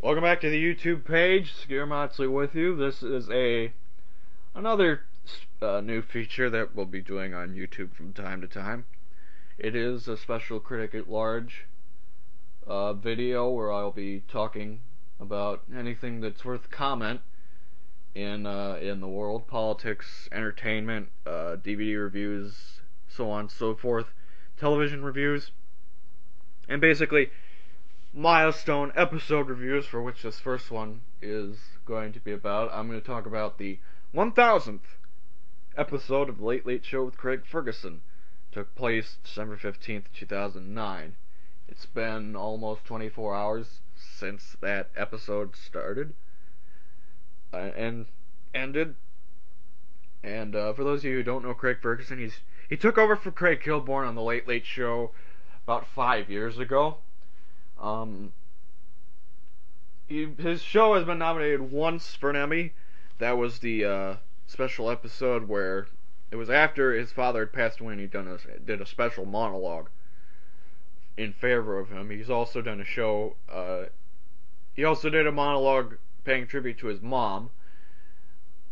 Welcome back to the YouTube page. Skier Moxley with you. This is another new feature that we'll be doing on YouTube from time to time. It is a special Critic-At-Large video where I'll be talking about anything that's worth comment in the world: politics, entertainment, DVD reviews, so on and so forth, television reviews, and basically milestone episode reviews, for which this first one is going to be about. I'm going to talk about the 1000th episode of The Late Late Show with Craig Ferguson. Took place December 15th, 2009. It's been almost 24 hours since that episode started and ended. And for those of you who don't know Craig Ferguson, he took over for Craig Kilborn on The Late Late Show about 5 years ago. His show has been nominated once for an Emmy. That was the special episode where it was after his father had passed away and he did a special monologue in favor of him. He's also done a show, he also did a monologue paying tribute to his mom.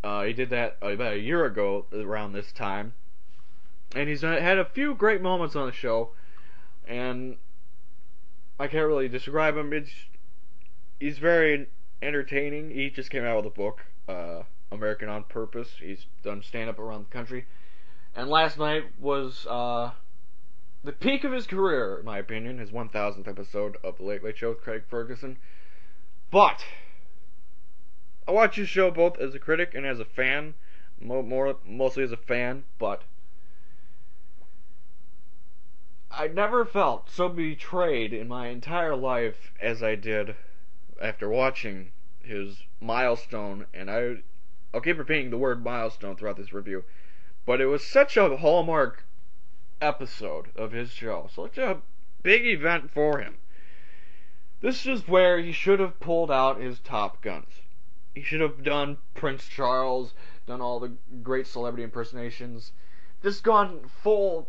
He did that about a year ago around this time. And he's had a few great moments on the show, and I can't really describe him. He's very entertaining. He just came out with a book, American on Purpose. He's done stand-up around the country. And last night was the peak of his career, in my opinion, his 1000th episode of The Late Late Show with Craig Ferguson. But I watch his show both as a critic and as a fan, mostly as a fan, but I never felt so betrayed in my entire life as I did after watching his milestone, and I'll keep repeating the word milestone throughout this review, but it was such a hallmark episode of his show, such a big event for him. This is where he should have pulled out his top guns. He should have done Prince Charles, done all the great celebrity impersonations, just gone full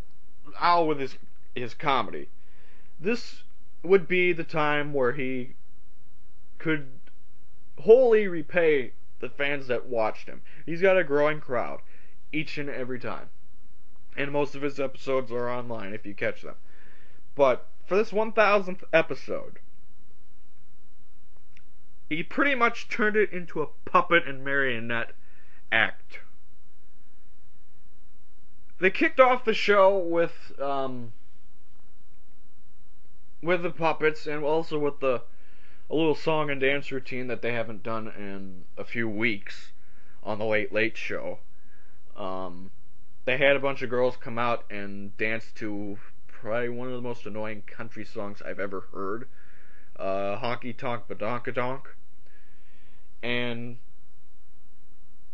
out with his comedy. This would be the time where he could wholly repay the fans that watched him. He's got a growing crowd each and every time, and most of his episodes are online if you catch them. But for this 1000th episode, he pretty much turned it into a puppet and marionette act. They kicked off the show with the puppets, and also with a little song and dance routine that they haven't done in a few weeks on The Late Late Show. They had a bunch of girls come out and dance to probably one of the most annoying country songs I've ever heard, Honky Tonk Badonka Donk. And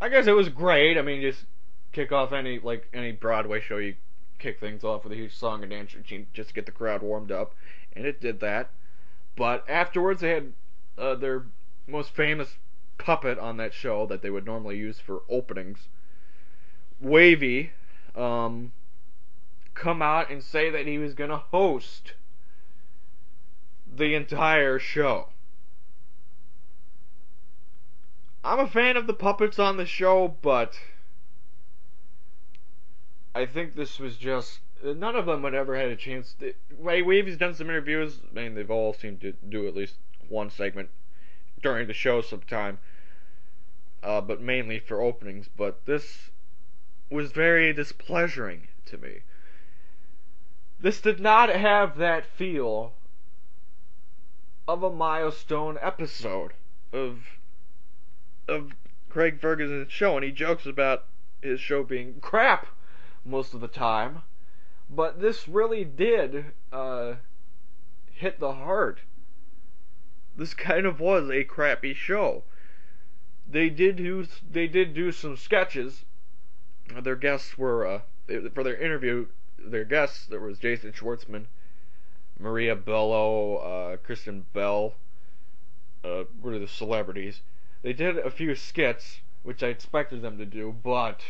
I guess it was great. I mean, just kick off any Broadway show, you kick things off with a huge song and dance routine just to get the crowd warmed up, and it did that. But afterwards, they had their most famous puppet on that show that they would normally use for openings, Wavy, come out and say that he was going to host the entire show. I'm a fan of the puppets on the show, but I think this was just, none of them had ever had a chance. Wavy's done some interviews. I mean, they've all seemed to do at least one segment during the show sometime, but mainly for openings. But this was very displeasuring to me. This did not have that feel of a milestone episode of Craig Ferguson's show, and he jokes about his show being crap most of the time, but this really did hit the heart. This kind of was a crappy show. They did do some sketches. Their guests were for their interview. Their guests, there was Jason Schwartzman, Maria Bello, Kristen Bell. What are the celebrities? They did a few skits, which I expected them to do, but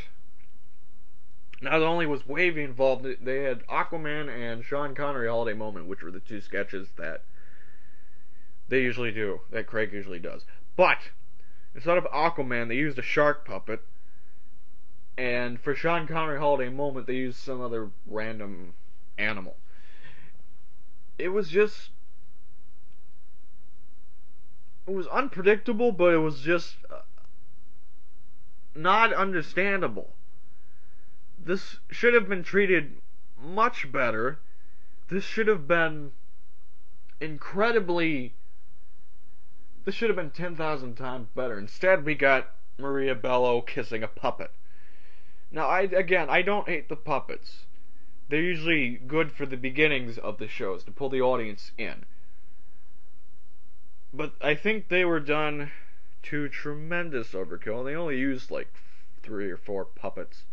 not only was Wavy involved, they had Aquaman and Sean Connery Holiday Moment, which were the two sketches that they usually do, that Craig usually does. But instead of Aquaman, they used a shark puppet, and for Sean Connery Holiday Moment, they used some other random animal. It was just, it was unpredictable, but it was just not understandable. This should have been treated much better. This should have been incredibly, this should have been 10,000 times better. Instead, we got Maria Bello kissing a puppet. Now, I don't hate the puppets. They're usually good for the beginnings of the shows, to pull the audience in. But I think they were done to tremendous overkill. They only used like 3 or 4 puppets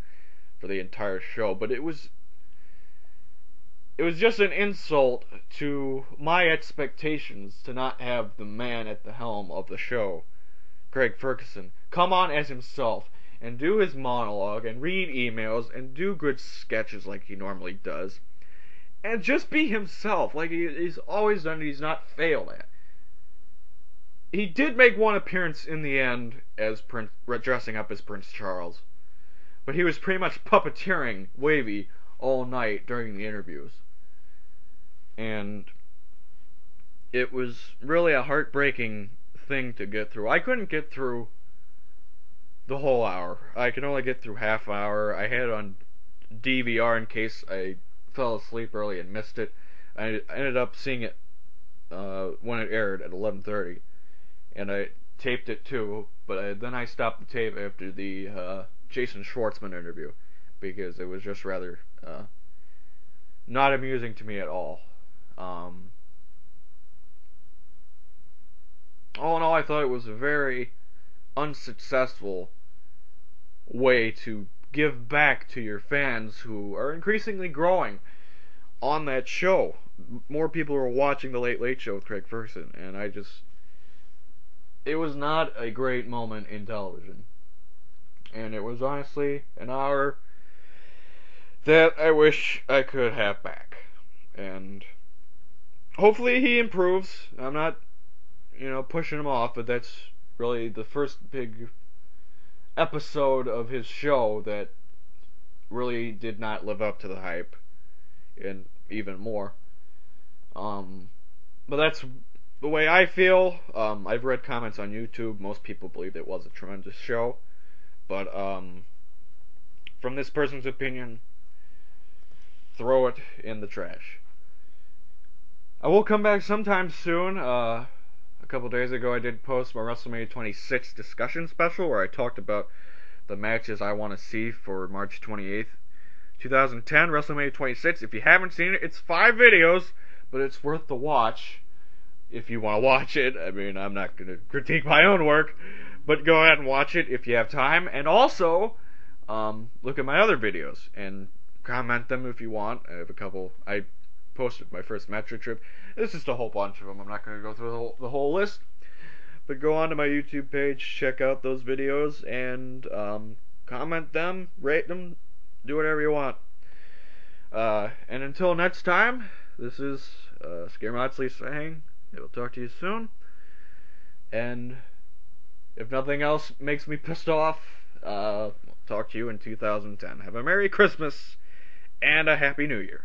for the entire show, but it was just an insult to my expectations to not have the man at the helm of the show, Craig Ferguson, come on as himself and do his monologue and read emails and do good sketches like he normally does, and just be himself like he's always done. He's not failed at. He did make one appearance in the end as dressing up as Prince Charles, but he was pretty much puppeteering Wavy all night during the interviews. And it was really a heartbreaking thing to get through. I couldn't get through the whole hour. I could only get through half hour. I had it on DVR in case I fell asleep early and missed it. I ended up seeing it when it aired at 11:30, and I taped it too. But then I stopped the tape after the Jason Schwartzman interview because it was just rather not amusing to me at all. All in all, I thought it was a very unsuccessful way to give back to your fans who are increasingly growing on that show. More people are watching The Late Late Show with Craig Ferguson, and it was not a great moment in television. And it was honestly an hour that I wish I could have back. And hopefully he improves. I'm not, pushing him off, but that's really the first big episode of his show that really did not live up to the hype, and even more. But that's the way I feel. I've read comments on YouTube. Most people believe it was a tremendous show, but from this person's opinion, throw it in the trash. I will come back sometime soon. A couple days ago I did post my WrestleMania 26 discussion special where I talked about the matches I want to see for March 28th, 2010, WrestleMania 26. If you haven't seen it, it's 5 videos, but it's worth the watch if you want to watch it. I mean, I'm not going to critique my own work, but go ahead and watch it if you have time. And also, look at my other videos and comment them if you want. I have a couple. I posted my first metric trip. There's just a whole bunch of them. I'm not going to go through the whole list. But go on to my YouTube page, check out those videos, and comment them, rate them, do whatever you want. And until next time, this is Scare Motley saying, I will talk to you soon. And if nothing else makes me pissed off, talk to you in 2010. Have a Merry Christmas and a Happy New Year.